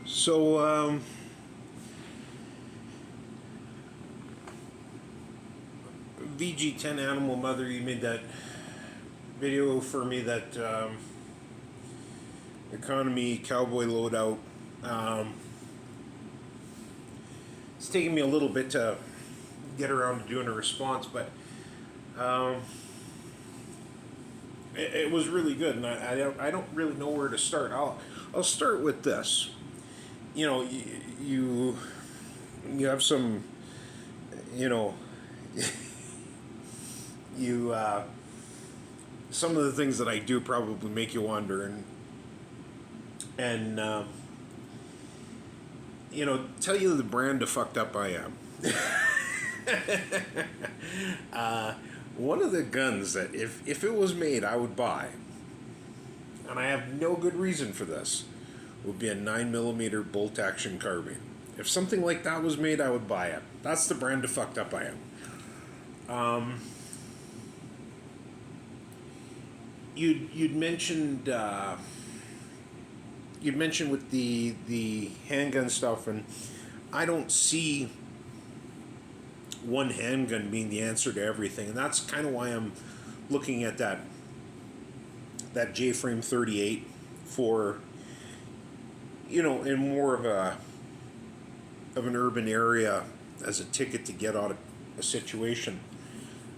So, VG10 Animal Mother, you made that video for me, that economy cowboy loadout. Um, it's taken me a little bit to get around to doing a response, but um, it was really good, and I don't really know where to start. I'll start with this. You know, you have some, you know, you some of the things that I do probably make you wonder, and tell you the brand of fucked up I am. One of the guns that if it was made I would buy, and I have no good reason for this, would be a 9mm bolt action carbine. If something like that was made, I would buy it. That's the brand of fucked up I am. You'd mentioned with the handgun stuff, and I don't see one handgun being the answer to everything, and that's kind of why I'm looking at that J-frame 38 for, in more of an urban area as a ticket to get out of a situation.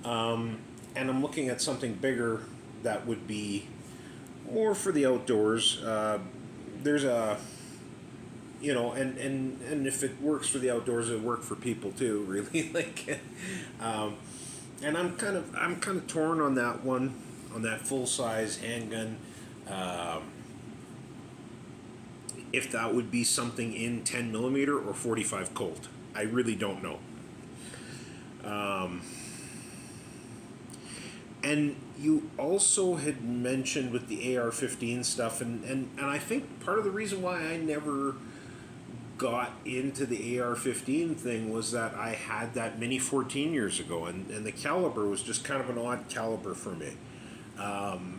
And I'm looking at something bigger that would be more for the outdoors. There's a, and if it works for the outdoors, it'll work for people too, really. And I'm kind of torn on that one, on that full size handgun. If that would be something in 10mm or 45 Colt, I really don't know. And you also had mentioned with the AR-15 stuff, and I think part of the reason why I never got into the AR-15 thing was that I had that Mini 14 years ago, and the caliber was just kind of an odd caliber for me. And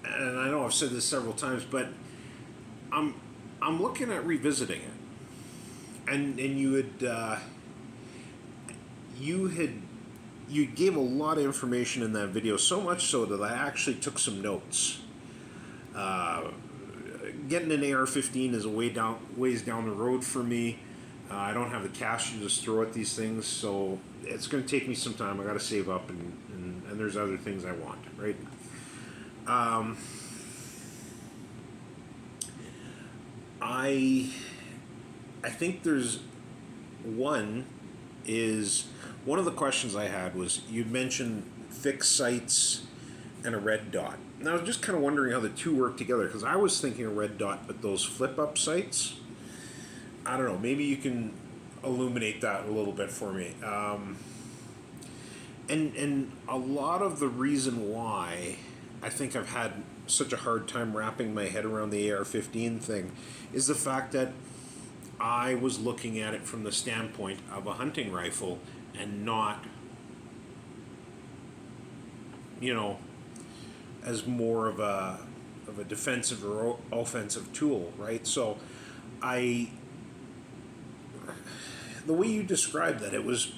I know I've said this several times, but I'm looking at revisiting it. And you gave a lot of information in that video, so much so that I actually took some notes. Getting an AR-15 is ways down the road for me. I don't have the cash to just throw at these things, so it's going to take me some time. I got to save up, and there's other things I want, right? I think there's one of the questions I had was, you mentioned fixed sights and a red dot. And I was just kind of wondering how the two work together, because I was thinking a red dot, but those flip up sights, I don't know, maybe you can illuminate that a little bit for me. And a lot of the reason why I think I've had such a hard time wrapping my head around the AR-15 thing is the fact that I was looking at it from the standpoint of a hunting rifle and not, as more of a defensive or offensive tool, right? So the way you described that, it was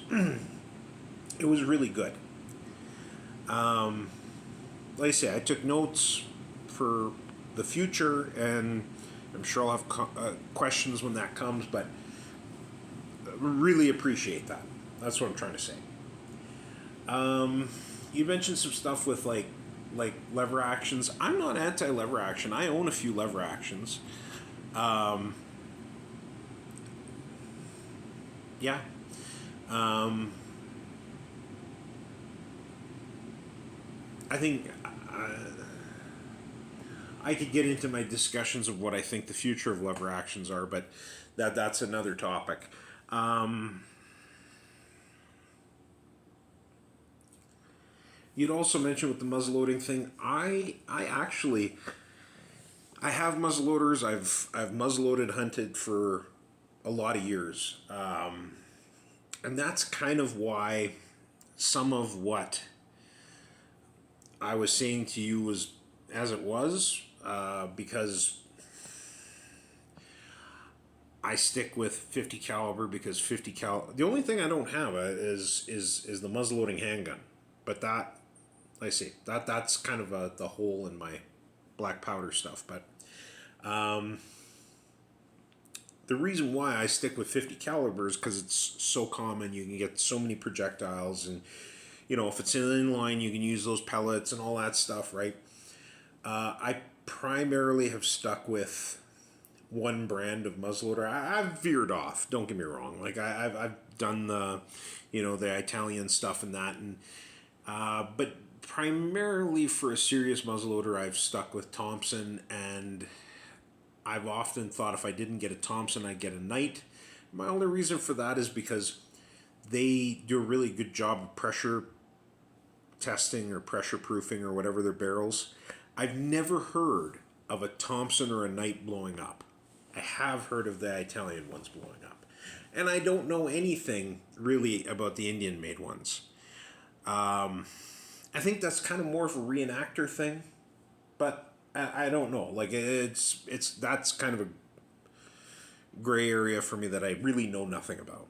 it was really good. Like I say, I took notes for the future, and I'm sure I'll have questions when that comes, but really appreciate that. That's what I'm trying to say. You mentioned some stuff with like lever actions. I'm not anti-lever action. I own a few lever actions. Yeah. I think I could get into my discussions of what I think the future of lever actions are, but that's another topic. You'd also mentioned with the muzzleloading thing. I have muzzleloaders. I've muzzleloaded hunted for a lot of years, and that's kind of why some of what I was saying to you was as it was, because I stick with 50 caliber because 50 cal. The only thing I don't have is the muzzleloading handgun, but that I see that's kind of the hole in my black powder stuff. But the reason why I stick with 50 caliber is because it's so common. You can get so many projectiles, and if it's an inline, you can use those pellets and all that stuff, right? I primarily have stuck with one brand of muzzleloader. I've veered off. Don't get me wrong. Like I've done the Italian stuff and that, and but primarily for a serious muzzleloader, I've stuck with Thompson, and I've often thought if I didn't get a Thompson, I'd get a Knight. My only reason for that is because they do a really good job of pressure testing or pressure proofing or whatever their barrels. I've never heard of a Thompson or a Knight blowing up. I have heard of the Italian ones blowing up. And I don't know anything really about the Indian made ones. I think that's kind of more of a reenactor thing, but I don't know. Like it's that's kind of a gray area for me that I really know nothing about.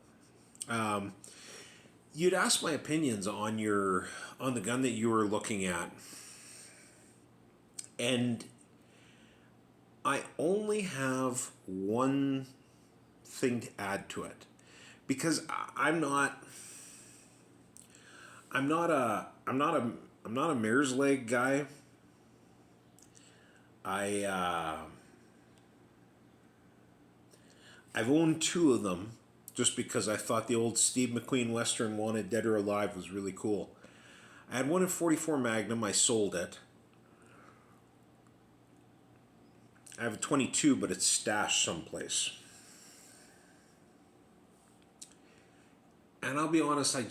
You'd asked my opinions on the gun that you were looking at, and I only have one thing to add to it, because I'm not a mare's leg guy. I've owned two of them just because I thought the old Steve McQueen Western Wanted Dead or Alive was really cool. I had one in 44 Magnum. I sold it. I have a 22, but it's stashed someplace. And I'll be honest, I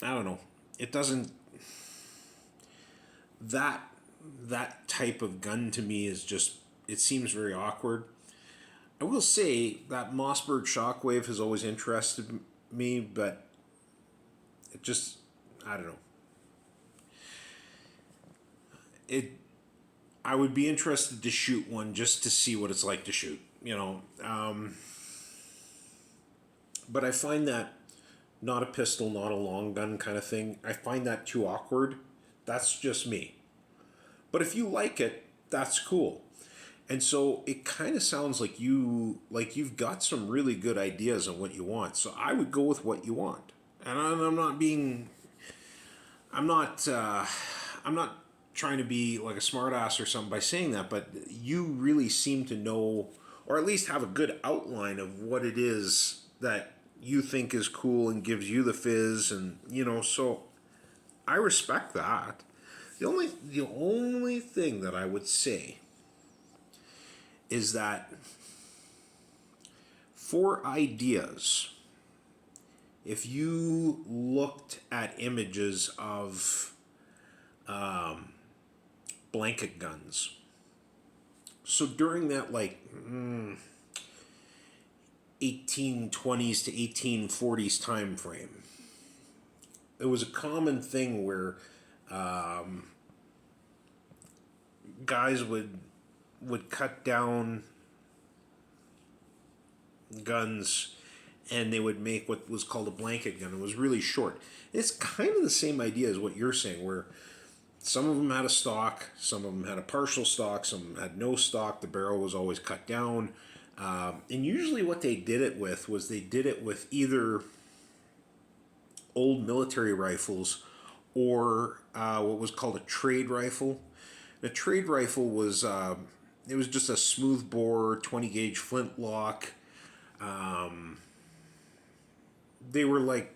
don't know. It doesn't... That type of gun to me is just... It seems very awkward. I will say that Mossberg Shockwave has always interested me, but it just... I don't know. I would be interested to shoot one just to see what it's like to shoot, but I find that not a pistol, not a long gun kind of thing. I find that too awkward. That's just me. But if you like it, that's cool. And so it kind of sounds like you've got some really good ideas on what you want. So I would go with what you want. And I'm not trying to be like a smartass or something by saying that, but you really seem to know, or at least have a good outline of what it is that you think is cool and gives you the fizz, and so I respect that. The only thing that I would say is that for ideas, if you looked at images of blanket guns. So during that 1820s to 1840s time frame, it was a common thing where guys would cut down guns and they would make what was called a blanket gun. It was really short. It's kind of the same idea as what you're saying, where some of them had a stock, some of them had a partial stock, some of them had no stock. The barrel was always cut down. And usually what they did it with was either old military rifles or what was called a trade rifle. A trade rifle was it was just a smooth bore 20 gauge flintlock. They were like,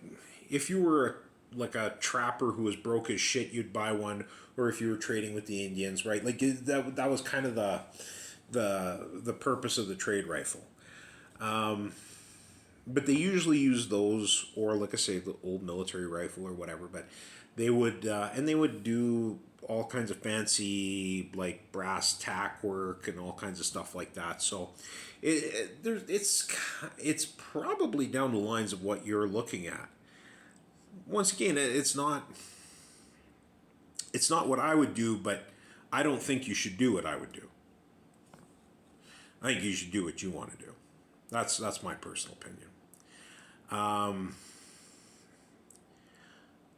if you were like a trapper who was broke as shit, you'd buy one, or if you were trading with the Indians, right? Like that was kind of the purpose of the trade rifle. But they usually use those, or like I say, the old military rifle or whatever. But they would do all kinds of fancy like brass tack work and all kinds of stuff like that. So it's probably down the lines of what you're looking at. Once again, it's not what I would do, but I don't think you should do what I would do. I think you should do what you want to do. That's my personal opinion. Um,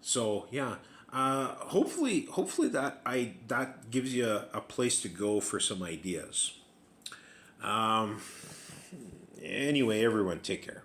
so yeah, hopefully that gives you a place to go for some ideas. Anyway, everyone, take care.